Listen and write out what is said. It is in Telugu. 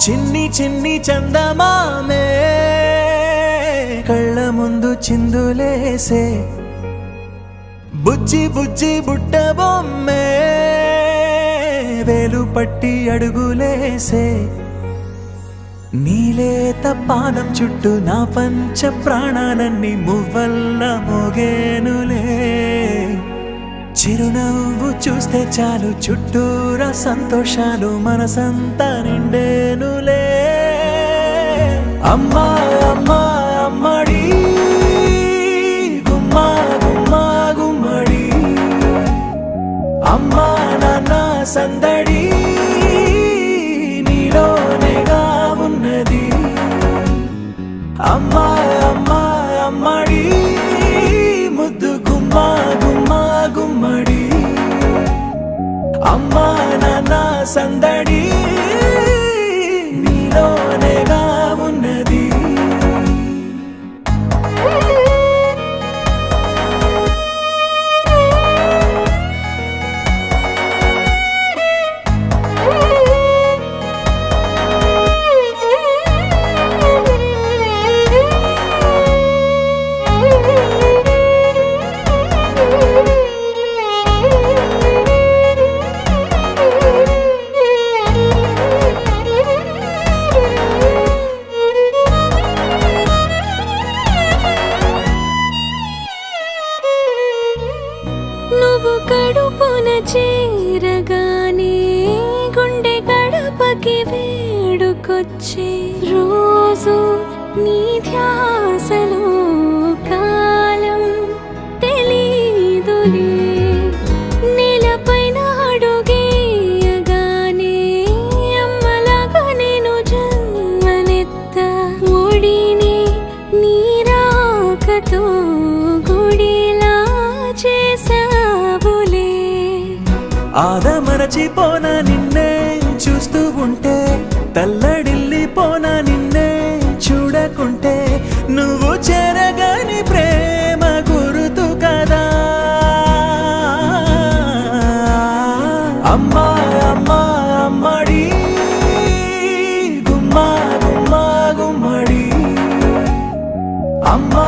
చిన్ని చిన్ని చందమామే కళ్ళ ముందు చిందులేసే బుజ్జి బుజ్జి బుట్ట బొమ్మే వేలు పట్టి అడుగులేసే నీలేత పాదం చుట్టూ నా పంచ ప్రాణాలన్నీ మువ్వల్ల మోగేనులే చిరునవ్వు చూస్తే చాలు చుట్టూరా సంతోషాలు మనసంతా నిండేనులే అమ్మా అమ్మా అమ్మడి గుమ్మా గుమ్మా గుమ్మడి అమ్మా నాన్న సందడి నీలోనేగా ఉన్నది అమ్మా అమ్మా అమ్మడి ముద్దు గుమ్మా గుమ్మా గుమ్మడి అమ్మా నాన్న సందడి నీలోనేగా ఉన్నది నువ్వు కడుపున చేరగానే గుండె గడపకి వేడుకొచ్చే రోజు నీ ధ్యాసలో కాలం తెలీదులే నేలపైన అడుగేయగానే అమ్మలాగా నేను జన్మనెత్త ఒడిని నీ రాకతో గుడిలా చేసావులే ఆదమరచిపోనా నిన్నే చూస్తూ ఉంటే తల్లడిల్లిపోనా నిన్నే చూడకుంటే నువ్వు చెరగని ప్రేమ గురుతు కదా అమ్మా అమ్మా అమ్మడి గుమ్మా గుమ్మా గుమ్మడి అమ్మా